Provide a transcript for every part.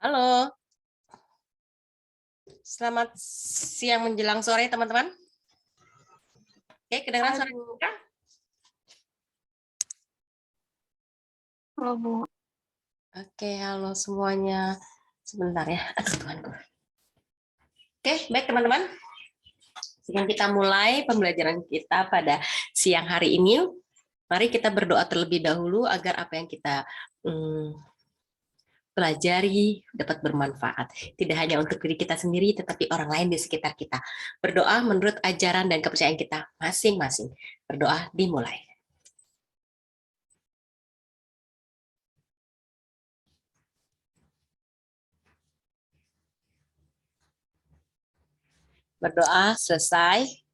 Halo, selamat siang menjelang sore teman-teman. Oke, kedengaran suara kita? Halo, Bu. Oke, halo semuanya. Sebentar ya, aduh Tuhanku. Oke, baik teman-teman. Sebelum kita mulai pembelajaran kita pada siang hari ini, mari kita berdoa terlebih dahulu agar apa yang kita pelajari dapat bermanfaat. Tidak hanya untuk diri kita sendiri, tetapi orang lain di sekitar kita. Berdoa menurut ajaran dan kepercayaan kita masing-masing. Berdoa dimulai. Berdoa selesai.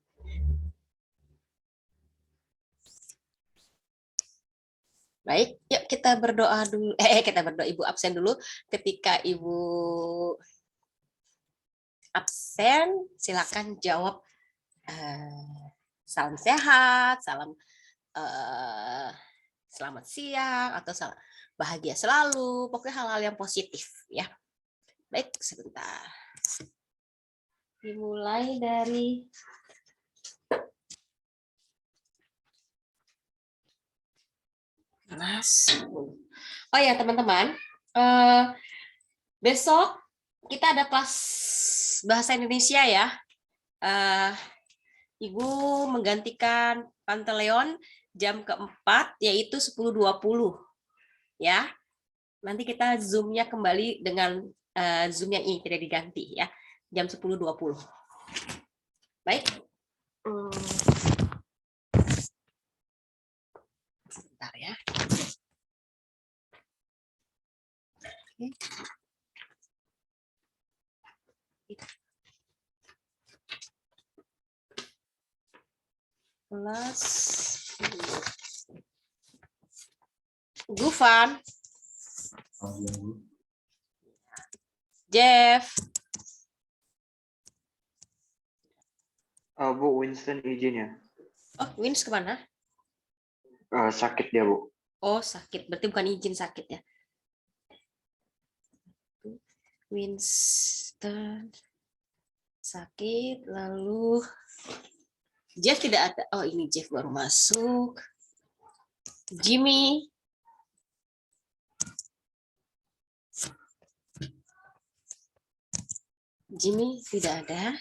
Baik, yuk kita berdoa dulu. Kita berdoa. Ibu absen dulu. Ketika Ibu absen, silakan jawab salam sehat, salam selamat siang, atau salam bahagia selalu. Pokoknya hal-hal yang positif ya. Baik, sebentar. Dimulai dari kelas. Oh ya teman-teman, besok kita ada kelas bahasa Indonesia ya. Ibu menggantikan Panteleon jam keempat yaitu 10.20 ya. Nanti kita zoom-nya kembali dengan zoom yang ini tidak diganti ya. Jam 10.20. Baik. Sebentar ya. Oke. Kelas Gufan, Jeff, Bu, Winston izin ya. oh Wins kemana? Sakit dia, Bu. Oh sakit, berarti bukan izin sakit ya. Winston sakit, lalu Jeff tidak ada. Oh ini Jeff baru masuk. Jimmy. Jimmy tidak ada.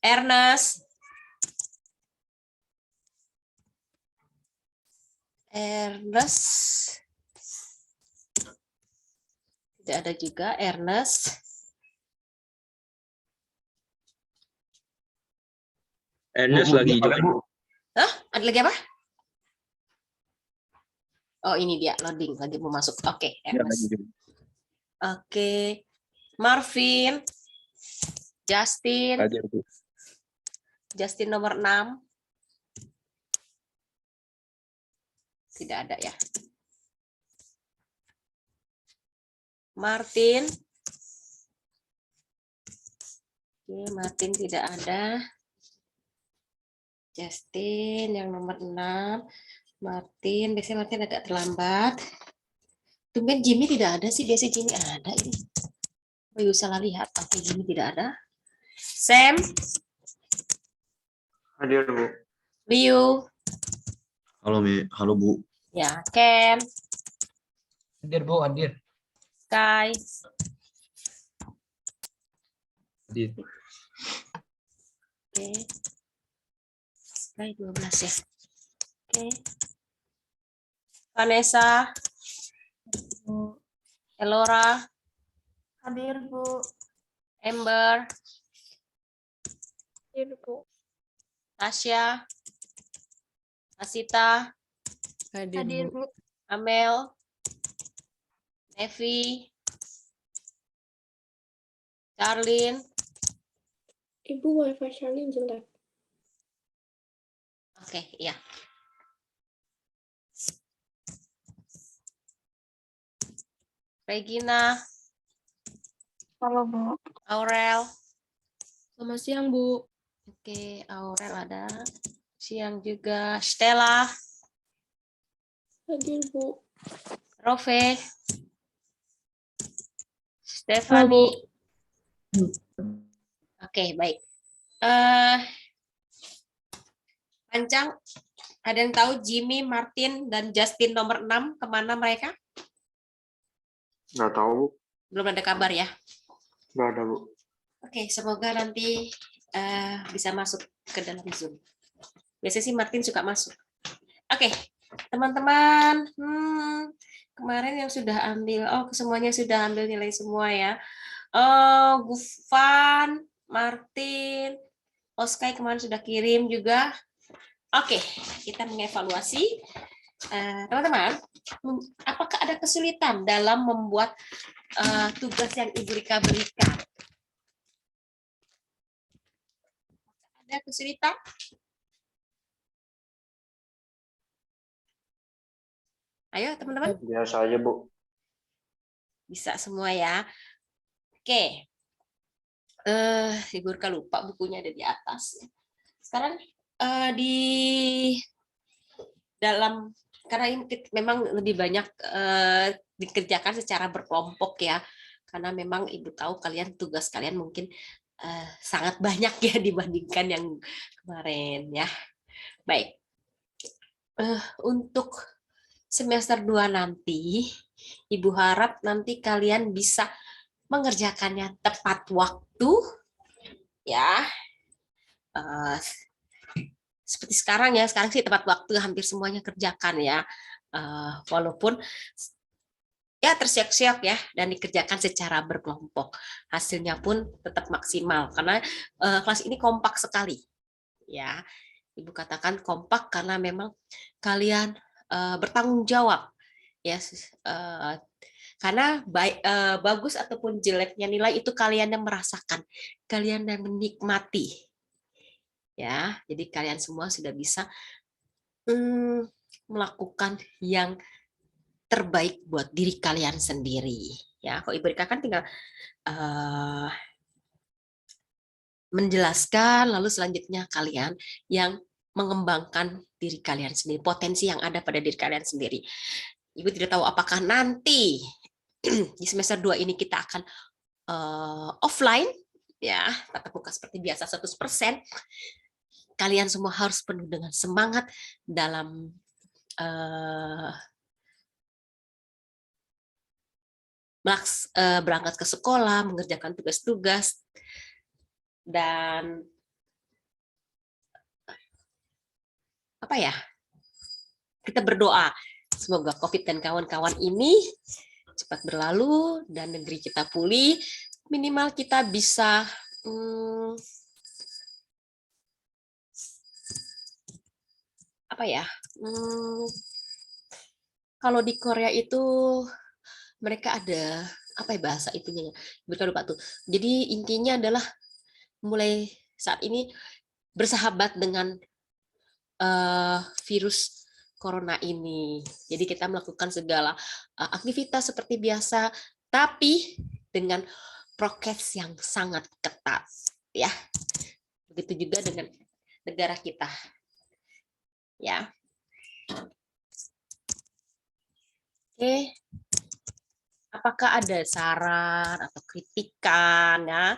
Ernest. Ernest. Tidak ada juga Ernest. Ernest lagi join. Hah? Ada lagi apa? Oh ini dia loading lagi mau masuk. Oke, Ernest. Oke. Marvin. Justin. Justin nomor 6. Tidak ada ya. Martin. Oke, Martin tidak ada. Justin yang nomor 6. Martin, biasanya Martin agak terlambat. Tumben Jimmy tidak ada sih, biasanya Jimmy ada ini. Oh, salah lihat. Oke, Jimmy tidak ada. Sam. Hadir, Bu. Liu. Halo Bu. Ya, Ken. Hadir, Bu, hadir. Sky. Hadir. Oke. Sky 12 ya. Oke. Vanessa. Elora. Hadir, Bu. Amber. Hadir, Bu. Tasya. Asita. Hadir, Bu. Amel. Nevi. Charlene. Ibu wifi Charlene jelek. Oke, iya. Regina. Halo, Bu. Aurel. Selamat siang, Bu. Oke, Aurel ada. Siang juga. Stella. Hadir, Bu. Rove, Stefani. Oke, baik. Pancang, ada yang tahu Jimmy, Martin, dan Justin nomor 6 kemana mereka? Nggak tahu, Bu. Belum ada kabar ya? Nggak ada, Bu. Oke, semoga nanti bisa masuk ke dalam Zoom. Biasanya sih Martin suka masuk. Oke, teman-teman, kemarin yang sudah ambil, semuanya sudah ambil nilai semua ya. Gufan, Martin, Oskai kemarin sudah kirim juga. Oke, kita mengevaluasi. Teman-teman, apakah ada kesulitan dalam membuat tugas yang Ibu Rika berikan? Ada kesulitan? Ayo teman-teman. Biasa aja, Bu. Bisa semua ya. Oke. Ibu Rika lupa bukunya ada di atas. Sekarang di dalam, karena ini memang lebih banyak dikerjakan secara berkelompok ya. Karena memang Ibu tahu kalian tugas kalian mungkin sangat banyak ya dibandingkan yang kemarin ya. Baik. Untuk semester 2 nanti, Ibu harap nanti kalian bisa mengerjakannya tepat waktu ya. Seperti sekarang ya, sekarang sih tepat waktu hampir semuanya kerjakan ya. Walaupun ya tersiok-siok ya dan dikerjakan secara berkelompok. Hasilnya pun tetap maksimal karena kelas ini kompak sekali. Ya. Ibu katakan kompak karena memang kalian bertanggung jawab ya, karena bagus ataupun jeleknya nilai itu kalian yang merasakan, kalian yang menikmati ya. Jadi kalian semua sudah bisa melakukan yang terbaik buat diri kalian sendiri ya. Kok Ibu Rika kan tinggal menjelaskan, lalu selanjutnya kalian yang mengembangkan diri kalian sendiri, potensi yang ada pada diri kalian sendiri. Ibu tidak tahu apakah nanti di semester 2 ini kita akan offline, ya, tatap muka seperti biasa 100%. Kalian semua harus penuh dengan semangat dalam berangkat ke sekolah, mengerjakan tugas-tugas, dan apa ya, kita berdoa semoga COVID dan kawan-kawan ini cepat berlalu dan negeri kita pulih, minimal kita bisa apa ya, kalau di Korea itu mereka ada apa ya bahasa itunya ya, lupa tuh. Jadi intinya adalah mulai saat ini bersahabat dengan virus corona ini. Jadi kita melakukan segala aktivitas seperti biasa, tapi dengan prokes yang sangat ketat, ya. Begitu juga dengan negara kita, ya. Oke. Apakah ada saran atau kritikan ya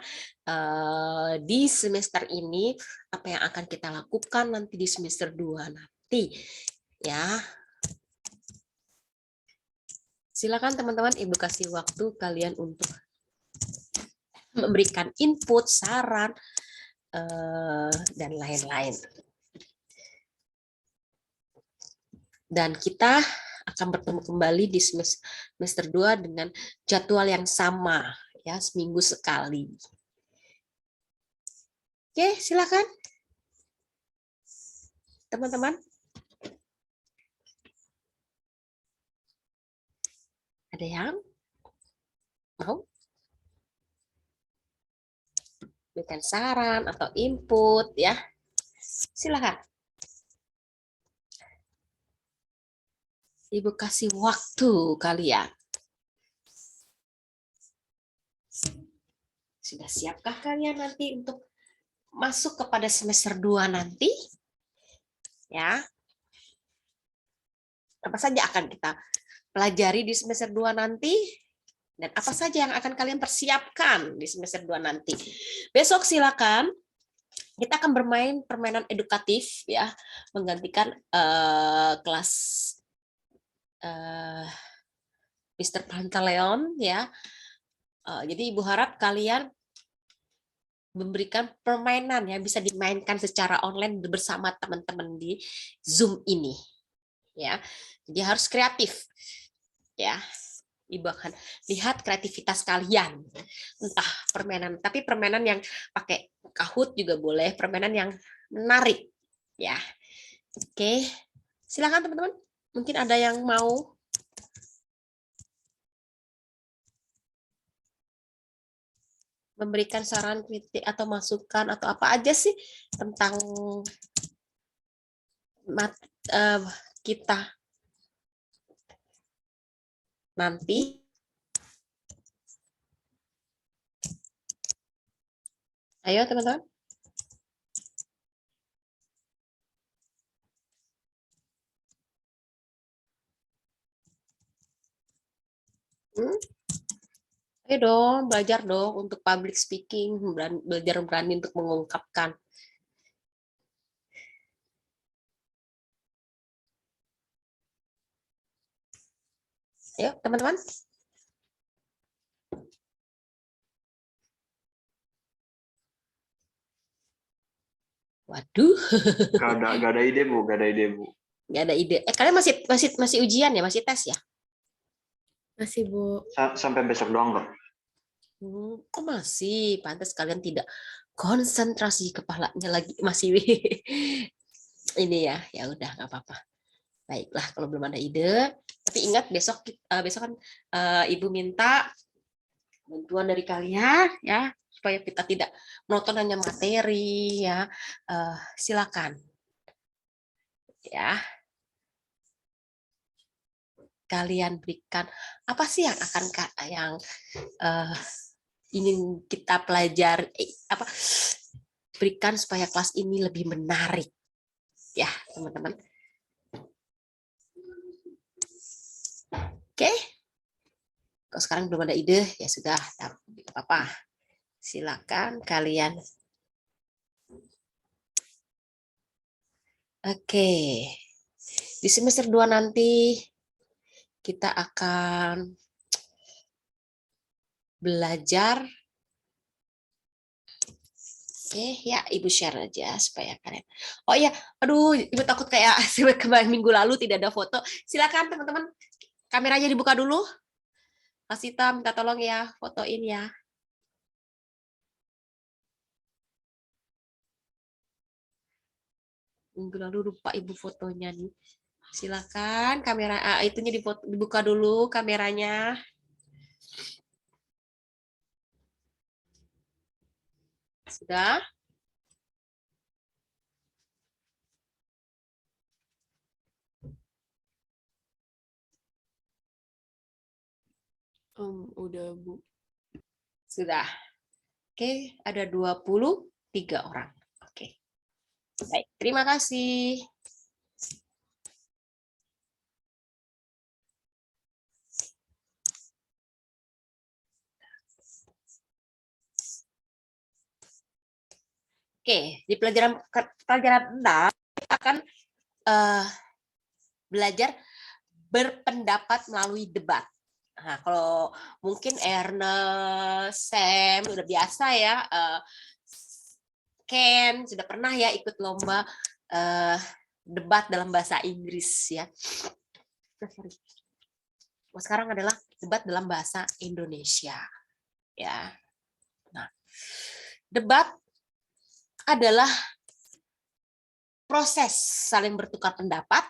di semester ini, apa yang akan kita lakukan nanti di semester 2 nanti ya. Silakan teman-teman, Ibu kasih waktu kalian untuk memberikan input, saran dan lain-lain. Dan kita akan bertemu kembali di semester 2 dengan jadwal yang sama ya, seminggu sekali. Oke, silakan teman-teman. Ada yang mau berikan saran atau input ya? Silakan. Ibu kasih waktu kalian. Sudah siapkah kalian nanti untuk masuk kepada semester 2 nanti? Ya. Apa saja akan kita pelajari di semester 2 nanti, dan apa saja yang akan kalian persiapkan di semester 2 nanti. Besok silakan kita akan bermain permainan edukatif ya, menggantikan kelas Mr. Pantaleon ya. Jadi Ibu harap kalian memberikan permainan yang bisa dimainkan secara online bersama teman-teman di Zoom ini ya. Jadi harus kreatif ya. Ibu akan lihat kreativitas kalian, entah permainan, tapi permainan yang pakai Kahoot juga boleh, permainan yang menarik ya. Oke, silakan teman-teman, mungkin ada yang mau memberikan saran, kritik, atau masukan, atau apa aja sih tentang kita nanti. Ayo teman-teman. Ayo dong, belajar dong untuk public speaking, belajar berani untuk mengungkapkan. Ayo teman-teman. Waduh. Gak ada ide Bu, gak ada ide Bu. Gak ada ide. Kalian masih ujian ya, masih tes ya? Masih, Bu. Sampai besok doang kok. Kok masih? Pantas kalian tidak konsentrasi, kepalanya lagi masih ini ya. Ya udah nggak apa-apa. Baiklah kalau belum ada ide. Tapi ingat besok kan Ibu minta bantuan dari kalian ya, supaya kita tidak menonton hanya materi ya. Silakan ya, kalian berikan apa sih yang akan ingin kita pelajari, berikan supaya kelas ini lebih menarik ya teman-teman. Oke, kalau sekarang belum ada ide ya sudah, tidak apa-apa, silakan kalian. Oke, di semester 2 nanti kita akan belajar. Oke, ya Ibu share aja supaya kalian. Oh iya, aduh, Ibu takut kayak kemarin minggu lalu tidak ada foto. Silakan teman-teman, kameranya dibuka dulu. Kasita minta tolong ya, fotoin ya. Minggu lalu lupa Ibu fotonya nih. Silakan kamera itunya dibuka dulu kameranya. Sudah? Udah Bu. Sudah. Oke, ada 23 orang. Oke. Baik, terima kasih. Oke, di pelajaran 6 kita akan belajar berpendapat melalui debat. Nah, kalau mungkin Ernest, Sam udah biasa ya, Ken sudah pernah ya ikut lomba debat dalam bahasa Inggris ya. Sekarang adalah debat dalam bahasa Indonesia ya. Nah, debat adalah proses saling bertukar pendapat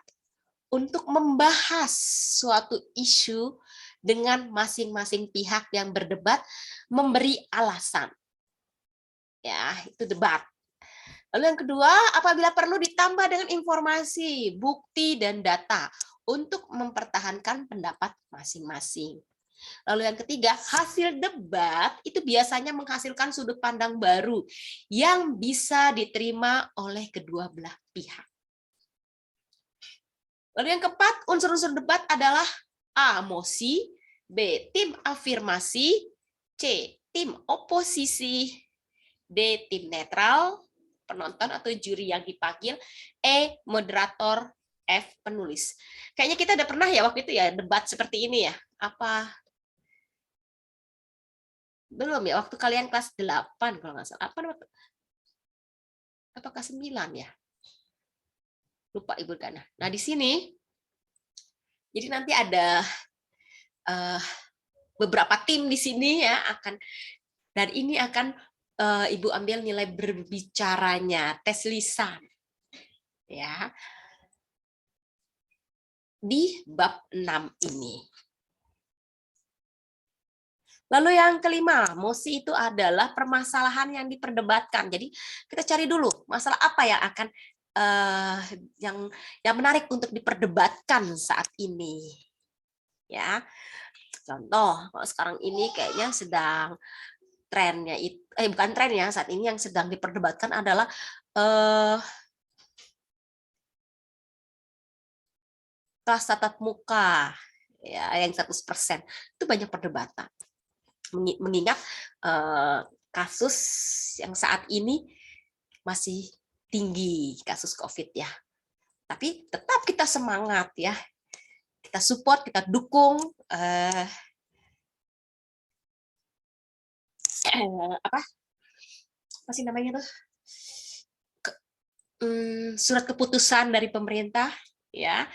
untuk membahas suatu isu dengan masing-masing pihak yang berdebat memberi alasan. Ya, itu debat. Lalu yang kedua, apabila perlu ditambah dengan informasi, bukti, dan data untuk mempertahankan pendapat masing-masing. Lalu yang ketiga, hasil debat itu biasanya menghasilkan sudut pandang baru yang bisa diterima oleh kedua belah pihak. Lalu yang keempat, unsur-unsur debat adalah A. Mosi, B. Tim afirmasi, C. Tim oposisi, D. Tim netral, penonton atau juri yang dipanggil, E. Moderator, F. Penulis. Kayaknya kita udah pernah ya waktu itu ya debat seperti ini ya. Apa? Belum ya, waktu kalian kelas 8 kalau nggak salah. Apakah 9 ya? Lupa Ibu Gana. Nah, di sini jadi nanti ada beberapa tim di sini ya dan ini akan Ibu ambil nilai berbicaranya, tes lisan. Ya. Di bab 6 ini. Lalu yang kelima, mosi itu adalah permasalahan yang diperdebatkan. Jadi kita cari dulu masalah apa yang akan yang menarik untuk diperdebatkan saat ini. Ya, contoh kalau sekarang ini kayaknya sedang trennya itu, bukan tren ya, saat ini yang sedang diperdebatkan adalah kelas tatap muka ya yang 100%. Itu banyak perdebatan. Mengingat kasus yang saat ini masih tinggi kasus COVID ya. Tapi tetap kita semangat ya. Kita support, kita dukung apa sih namanya tuh? Surat keputusan dari pemerintah ya.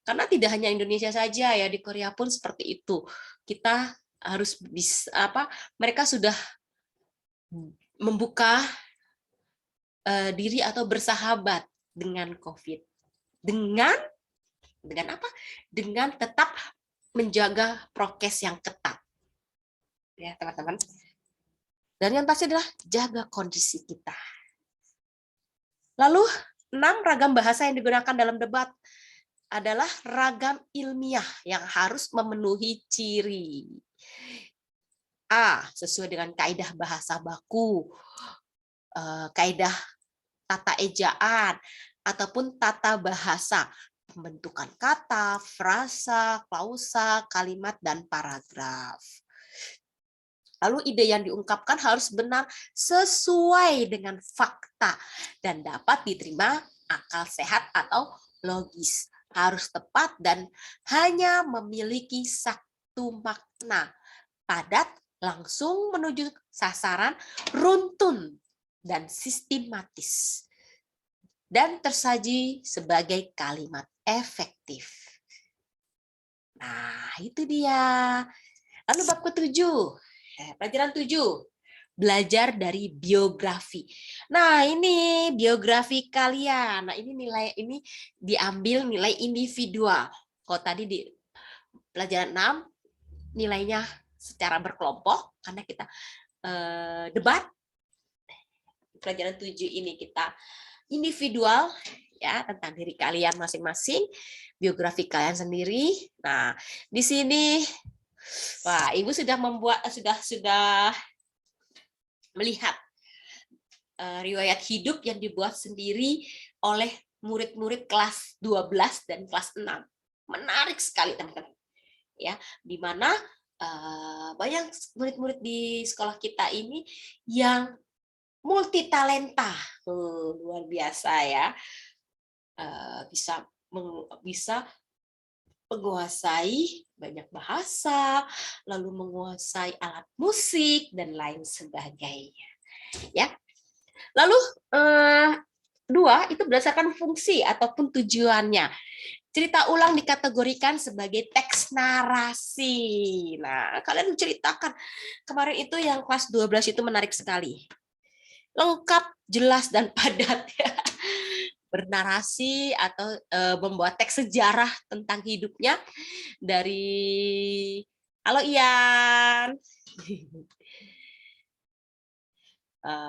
Karena tidak hanya Indonesia saja ya, di Korea pun seperti itu. Kita harus bisa mereka sudah membuka diri atau bersahabat dengan COVID. Dengan apa? Dengan tetap menjaga prokes yang ketat. Ya, teman-teman. Dan yang pasti adalah jaga kondisi kita. Lalu 6 ragam bahasa yang digunakan dalam debat adalah ragam ilmiah yang harus memenuhi ciri. A. Sesuai dengan kaidah bahasa baku, kaidah tata ejaan, ataupun tata bahasa, pembentukan kata, frasa, klausa, kalimat, dan paragraf. Lalu ide yang diungkapkan harus benar sesuai dengan fakta dan dapat diterima akal sehat atau logis. Harus tepat dan hanya memiliki satu makna, padat, langsung menuju sasaran, runtun, dan sistematis. Dan tersaji sebagai kalimat efektif. Nah, itu dia. Lalu bab ke-7, pelajaran 7, belajar dari biografi. Nah, ini biografi kalian. Nah, ini nilai ini diambil nilai individual. Kalau tadi di pelajaran 6 nilainya secara berkelompok karena kita debat. Pelajaran 7 ini kita individual ya, tentang diri kalian masing-masing, biografi kalian sendiri. Nah, di sini wah, Ibu sudah sudah melihat riwayat hidup yang dibuat sendiri oleh murid-murid kelas 12 dan kelas 6. Menarik sekali, teman-teman. Ya, di mana banyak murid-murid di sekolah kita ini yang multi talenta, luar biasa ya, bisa menguasai banyak bahasa, lalu menguasai alat musik dan lain sebagainya. Ya, lalu 2 itu berdasarkan fungsi ataupun tujuannya. Cerita ulang dikategorikan sebagai teks narasi. Nah, kalian menceritakan kemarin itu yang kelas 12 itu menarik sekali. Lengkap, jelas, dan padat ya. Bernarasi atau membuat teks sejarah tentang hidupnya dari halo Ian.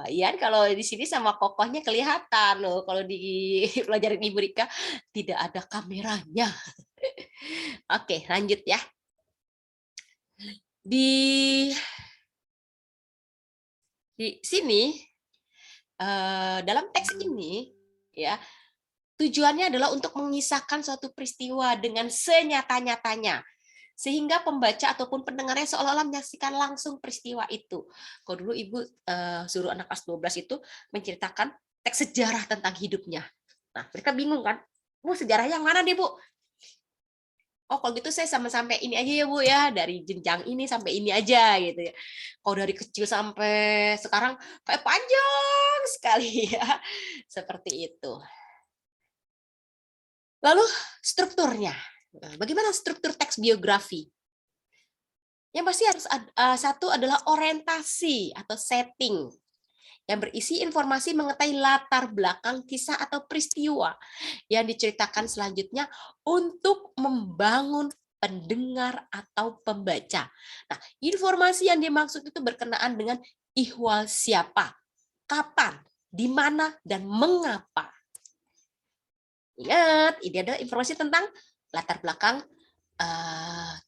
Ian kalau di sini sama kokohnya kelihatan loh, kalau di pelajaran Ibu Rika tidak ada kameranya. Oke, lanjut ya. Di sini dalam teks ini ya, tujuannya adalah untuk mengisahkan suatu peristiwa dengan senyata-nyatanya sehingga pembaca ataupun pendengarnya seolah-olah menyaksikan langsung peristiwa itu. Kalau dulu Ibu suruh anak kelas 12 itu menceritakan teks sejarah tentang hidupnya. Nah, mereka bingung kan? Bu, sejarah yang mana deh, Bu? Oh, kalau gitu saya sampai ini aja ya, Bu ya, dari jenjang ini sampai ini aja gitu ya. Kalau dari kecil sampai sekarang kayak panjang sekali ya. Seperti itu. Lalu strukturnya. Bagaimana struktur teks biografi? Yang pasti harus satu adalah orientasi atau setting yang berisi informasi mengenai latar belakang kisah atau peristiwa yang diceritakan selanjutnya untuk membangun pendengar atau pembaca. Nah, informasi yang dimaksud itu berkenaan dengan ihwal siapa, kapan, di mana, dan mengapa. Ingat, ini adalah informasi tentang latar belakang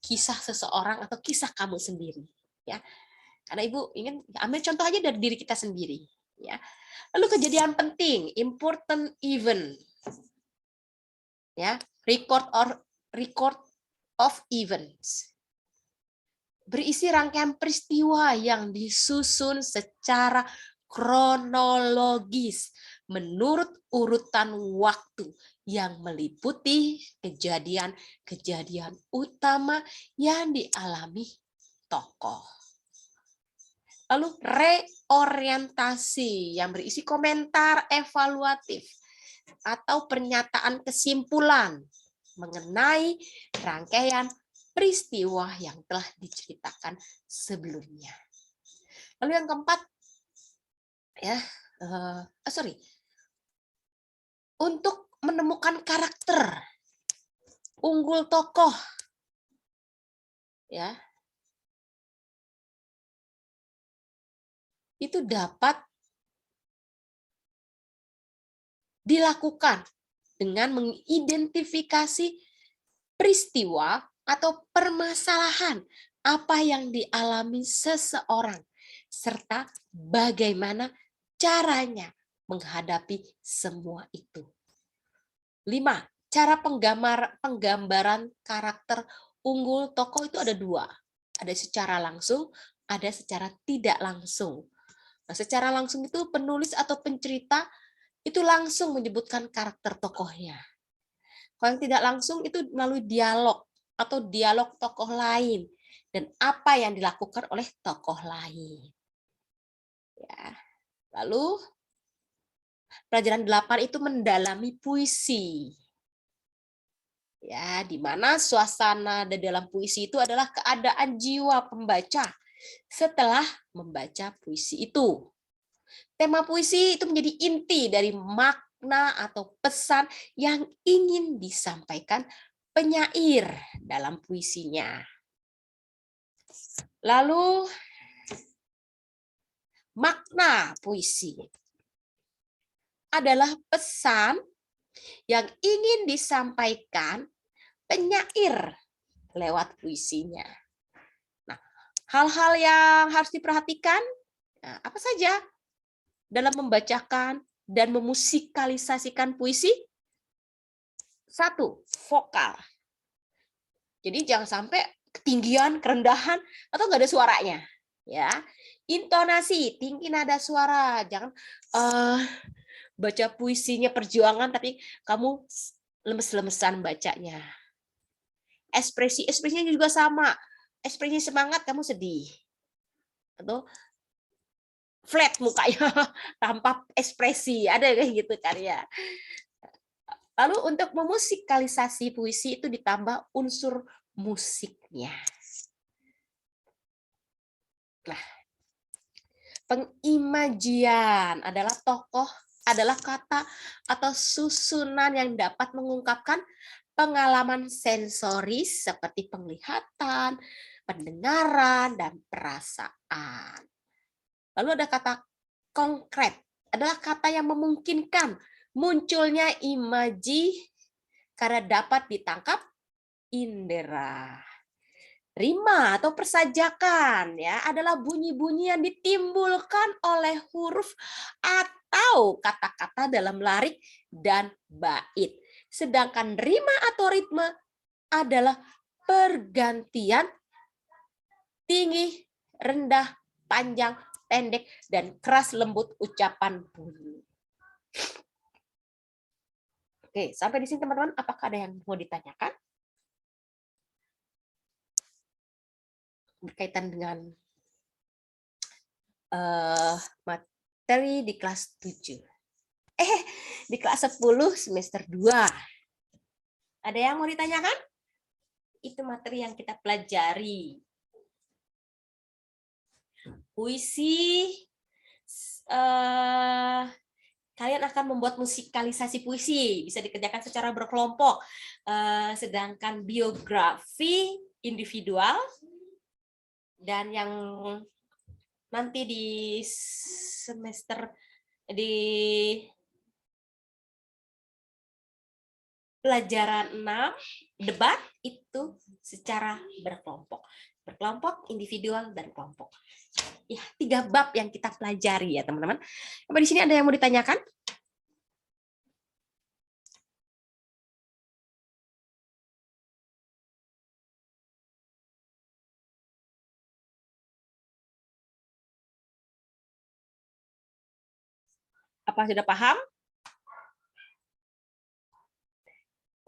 kisah seseorang atau kisah kamu sendiri, ya. Karena Ibu ingin ambil contoh aja dari diri kita sendiri, ya. Lalu kejadian penting, important event, ya, record of events, berisi rangkaian peristiwa yang disusun secara kronologis menurut urutan waktu yang meliputi kejadian-kejadian utama yang dialami tokoh. Lalu reorientasi yang berisi komentar evaluatif atau pernyataan kesimpulan mengenai rangkaian peristiwa yang telah diceritakan sebelumnya. Lalu yang keempat, ya, untuk menemukan karakter unggul tokoh, ya, itu dapat dilakukan dengan mengidentifikasi peristiwa atau permasalahan apa yang dialami seseorang serta bagaimana caranya menghadapi semua itu. 5. Cara penggambaran karakter unggul tokoh itu ada 2. Ada secara langsung, ada secara tidak langsung. Nah, secara langsung itu penulis atau pencerita itu langsung menyebutkan karakter tokohnya. Kalau yang tidak langsung itu melalui dialog atau dialog tokoh lain dan apa yang dilakukan oleh tokoh lain. Ya. Lalu pelajaran 8 itu mendalami puisi. Ya, di mana suasana di dalam puisi itu adalah keadaan jiwa pembaca setelah membaca puisi itu. Tema puisi itu menjadi inti dari makna atau pesan yang ingin disampaikan penyair dalam puisinya. Lalu makna puisi adalah pesan yang ingin disampaikan penyair lewat puisinya. Nah, hal-hal yang harus diperhatikan apa saja dalam membacakan dan memusikalisasikan puisi? 1, vokal. Jadi jangan sampai ketinggian, kerendahan, atau nggak ada suaranya. Ya, intonasi, tinggi nada suara. Jangan baca puisinya perjuangan tapi kamu lemes-lemesan bacanya. Ekspresinya juga sama. Ekspresi semangat kamu sedih. Atau flat mukanya tanpa ekspresi. Ada kayak gitu kan ya. Lalu untuk memusikalisasi puisi itu ditambah unsur musiknya. Nah, pengimajian adalah kata atau susunan yang dapat mengungkapkan pengalaman sensoris seperti penglihatan, pendengaran, dan perasaan. Lalu ada kata konkret, adalah kata yang memungkinkan munculnya imaji karena dapat ditangkap indera. Rima atau persajakan ya adalah bunyi-bunyi yang ditimbulkan oleh huruf atau kata-kata dalam larik dan bait. Sedangkan rima atau ritme adalah pergantian tinggi, rendah, panjang, pendek, dan keras lembut ucapan bunyi. Oke, sampai di sini teman-teman, apakah ada yang mau ditanyakan? Berkaitan dengan materi di kelas 7. Di kelas 10 semester 2. Ada yang mau ditanyakan? Itu materi yang kita pelajari. Puisi, kalian akan membuat musikalisasi puisi, bisa dikerjakan secara berkelompok. Sedangkan biografi individual, dan yang nanti di semester di pelajaran 6 debat itu secara berkelompok. Berkelompok, individual, dan kelompok. Ya, 3 bab yang kita pelajari ya, teman-teman. Apa di sini ada yang mau ditanyakan? Apa sudah paham?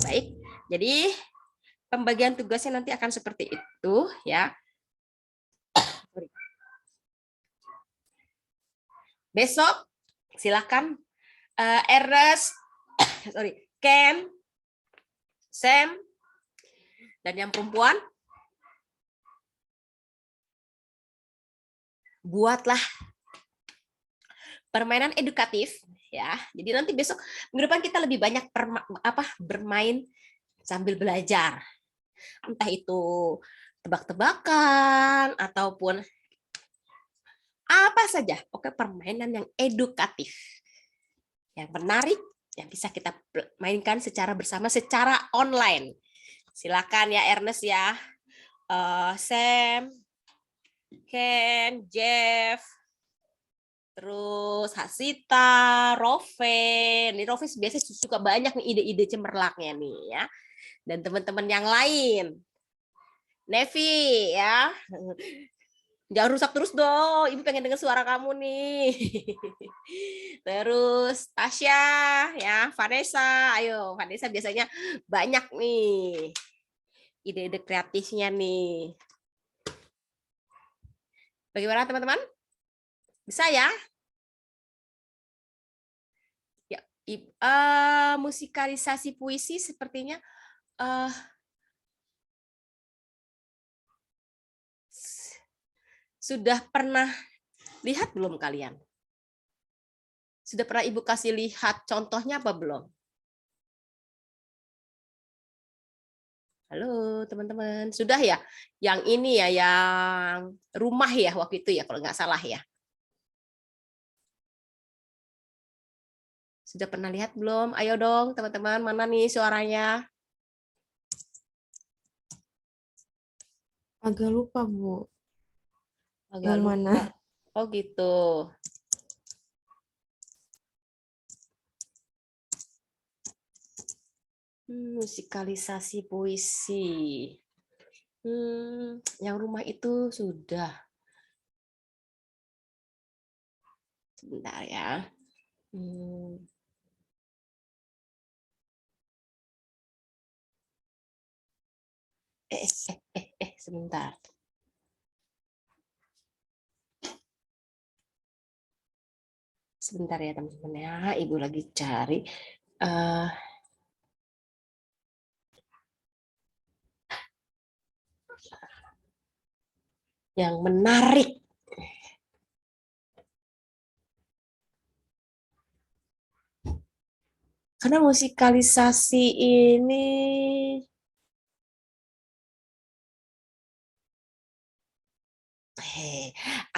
Baik. Jadi pembagian tugasnya nanti akan seperti itu ya. Besok silakan Ernest, Ken, Sam, dan yang perempuan buatlah permainan edukatif ya. Jadi nanti besok minggu depan kita lebih banyak bermain sambil belajar. Entah itu tebak-tebakan ataupun apa saja, oke, permainan yang edukatif, yang menarik, yang bisa kita mainkan secara bersama, secara online. Silakan ya Ernest ya, Sam, Ken, Jeff, terus Hasita, Roven. Ini Roven biasanya suka banyak nih ide-ide cemerlaknya nih ya. Dan teman-teman yang lain, Nevi ya. Jangan rusak terus dong, Ibu pengen dengar suara kamu nih. Terus Tasya, ya, Vanessa, ayo, Vanessa biasanya banyak nih ide-ide kreatifnya nih. Bagaimana teman-teman? Bisa ya? Ya, musikalisasi puisi sepertinya sudah pernah lihat belum kalian? Sudah pernah Ibu kasih lihat contohnya apa belum? Halo teman-teman, sudah ya? Yang ini ya, yang rumah ya waktu itu ya, kalau nggak salah ya. Sudah pernah lihat belum? Ayo dong teman-teman, mana nih suaranya? Agak lupa, Bu. Agak Yang lupa. mana? Oh gitu. Musikalisasi puisi. Yang rumah itu sudah. Sebentar ya. Sebentar. Sebentar ya teman-teman ya, Ibu lagi cari. Yang menarik. Karena musikalisasi ini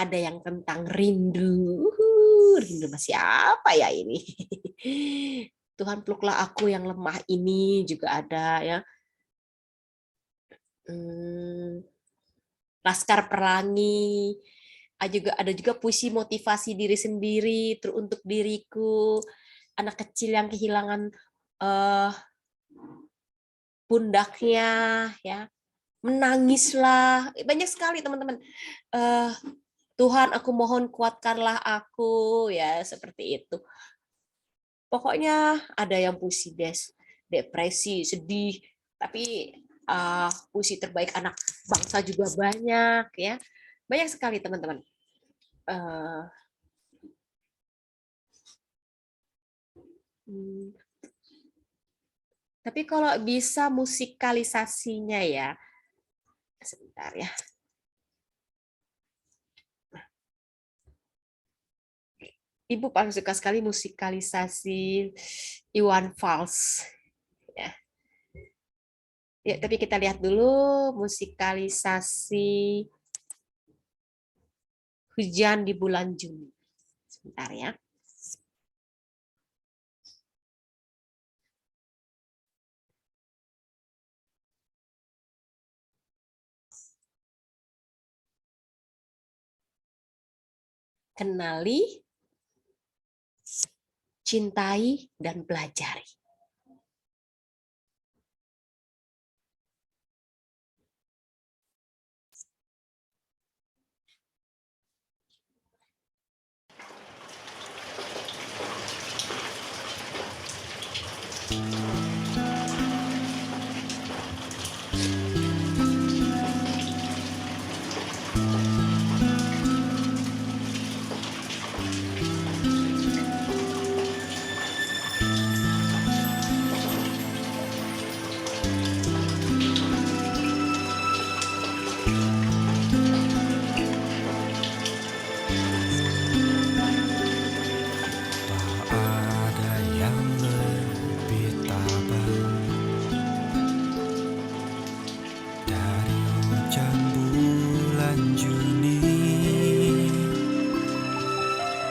ada yang tentang rindu. Rindu sama siapa ya ini? Tuhan peluklah aku yang lemah ini juga ada ya. Laskar Pelangi. Ada juga puisi motivasi diri sendiri, untuk diriku, anak kecil yang kehilangan pundaknya ya. menangislah, banyak sekali teman-teman. Tuhan, aku mohon kuatkanlah aku, ya seperti itu. Pokoknya ada yang puisi depresi, sedih, tapi puisi terbaik anak bangsa juga banyak, ya, banyak sekali teman-teman. Tapi kalau bisa musikalisasinya ya, sebentar ya. Ibu paling suka sekali musikalisasi Iwan Fals. Ya. Ya, tapi kita lihat dulu musikalisasi Hujan di Bulan Juni. Sebentar ya. Kenali, cintai, dan pelajari.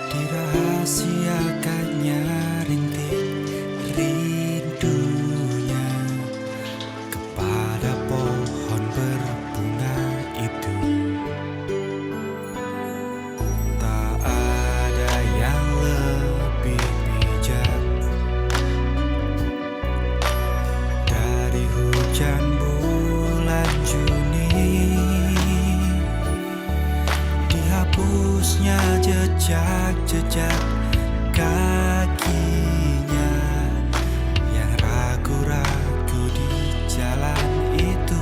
Dirahasiakannya rintik rindunya kepada pohon berbunga itu. Tak ada yang lebih bijak dari hujan bulan Juni. Dihapusnya jejak-jejak kakinya yang ragu-ragu di jalan itu.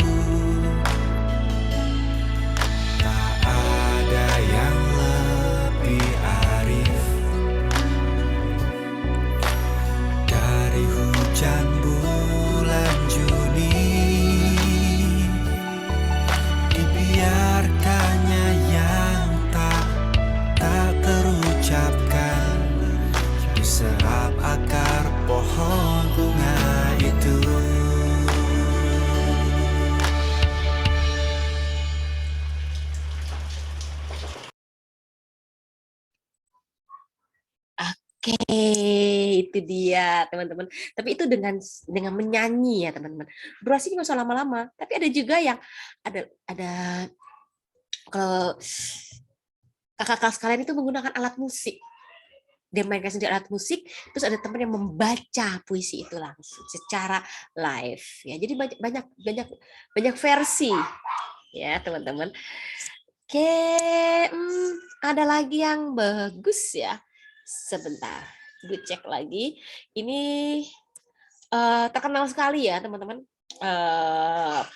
Tak ada yang lebih arif dari hujan bulan Juni. Dibiarkannya yang tak terucapkan diserap akar pohon bunga itu. Oke, itu dia teman-teman. Tapi itu dengan menyanyi ya teman-teman. Durasinya nggak usah lama-lama. Tapi ada juga yang ada kalau kakak-kakak sekalian itu menggunakan alat musik. Dia mainkan sendiri alat musik, terus ada teman yang membaca puisi itu langsung secara live. Ya, jadi banyak versi ya teman-teman. Oke, ada lagi yang bagus ya. Sebentar, gue cek lagi. Ini terkenal sekali ya teman-teman.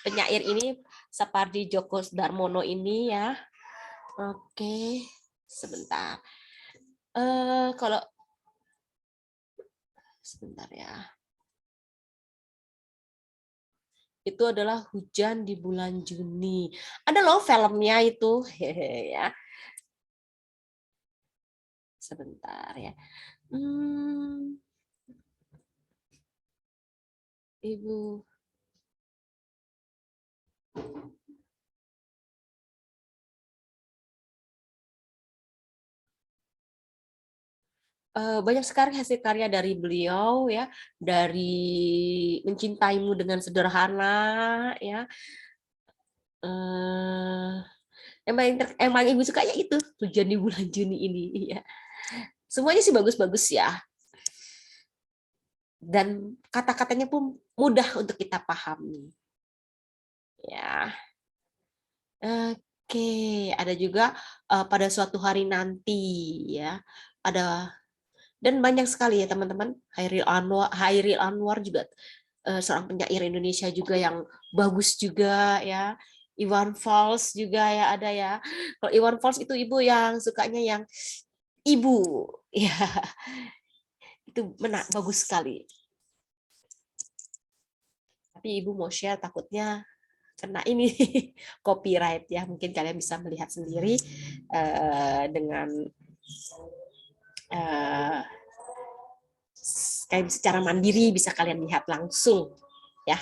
Penyair ini Sapardi Djoko Darmono ini ya. Oke, sebentar. Kalau sebentar ya. Itu adalah Hujan di Bulan Juni. Ada loh filmnya itu, ya. Sebentar ya. Ibu. Banyak sekali hasil karya dari beliau ya, dari Mencintaimu dengan Sederhana ya. Emang ibu sukanya itu Hujan di Bulan Juni ini ya. Semuanya sih bagus-bagus ya. Dan kata-katanya pun mudah untuk kita pahami. Ya. Oke, ada juga pada suatu hari nanti ya. Ada dan banyak sekali ya teman-teman. Hairil Anwar juga seorang penyair Indonesia juga yang bagus juga ya. Iwan Fals juga ya ada ya. Kalau Iwan Fals itu ibu yang sukanya yang ibu ya. Itu bagus sekali. Tapi ibu mau share takutnya kena ini copyright ya. Mungkin kalian bisa melihat sendiri dengan kayak secara mandiri bisa kalian lihat langsung ya.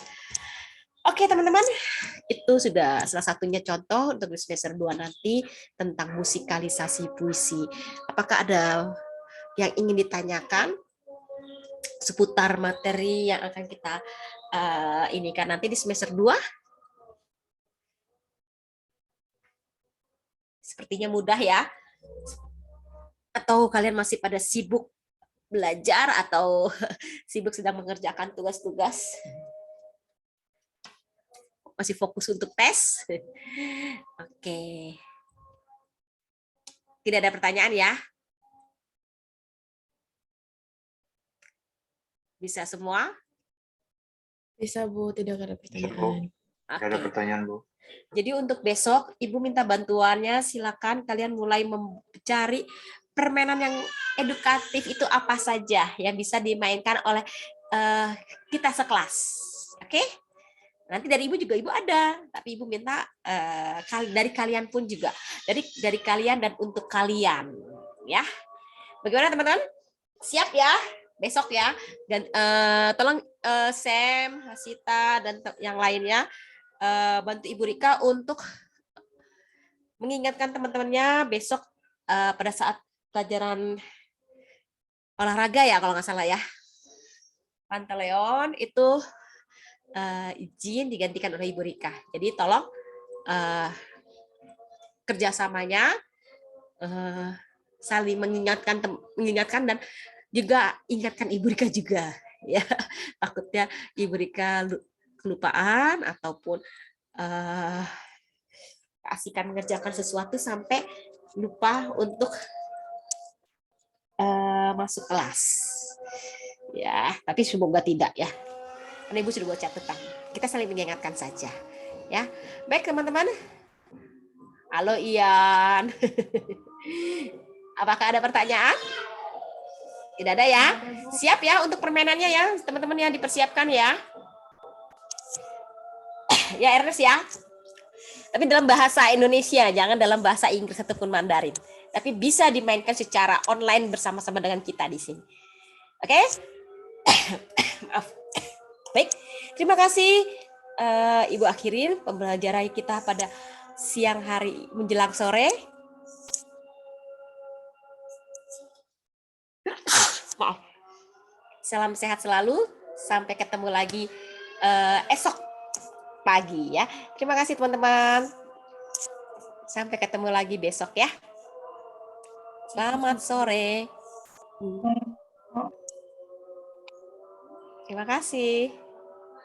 Oke teman-teman, itu sudah salah satunya contoh untuk di semester 2 nanti tentang musikalisasi puisi. Apakah ada yang ingin ditanyakan seputar materi yang akan kita ini kan nanti di semester 2? Sepertinya mudah ya. Atau kalian masih pada sibuk belajar atau sibuk sedang mengerjakan tugas-tugas? Masih fokus untuk tes? Oke. Tidak ada pertanyaan ya? Bisa semua? Bisa, Bu. Tidak ada Bisa, Bu. pertanyaan. Gak ada Oke. pertanyaan, Bu. Jadi untuk besok, Ibu minta bantuannya, silakan kalian mulai mencari permainan yang edukatif itu apa saja yang bisa dimainkan oleh kita sekelas. Oke? Nanti dari Ibu juga Ibu ada, tapi Ibu minta dari kalian pun juga. Dari kalian dan untuk kalian, ya. Bagaimana teman-teman? Siap ya? Besok ya. Dan tolong Sam, Hasita dan yang lainnya bantu Ibu Rika untuk mengingatkan teman-temannya besok pada saat pelajaran olahraga ya kalau nggak salah ya. Pantaleon itu izin digantikan oleh Ibu Rika. Jadi tolong kerjasamanya saling mengingatkan dan juga ingatkan Ibu Rika juga ya. Takutnya Ibu Rika kelupaan ataupun keasikan mengerjakan sesuatu sampai lupa untuk masuk kelas. Ya, tapi semoga tidak ya. Karena Ibu sudah buat catatan. Kita saling mengingatkan saja. Ya. Baik teman-teman. Halo Ian. Apakah ada pertanyaan? Tidak ada ya? Siap ya untuk permainannya ya, teman-teman yang dipersiapkan ya. Ya Ernest ya. Tapi dalam bahasa Indonesia, jangan dalam bahasa Inggris ataupun Mandarin. Tapi bisa dimainkan secara online bersama-sama dengan kita di sini. Oke? Maaf. Baik, terima kasih Ibu akhirin pembelajaran kita pada siang hari menjelang sore. Maaf. Salam sehat selalu. Sampai ketemu lagi esok pagi ya. Terima kasih teman-teman. Sampai ketemu lagi besok ya. Selamat sore. Terima kasih.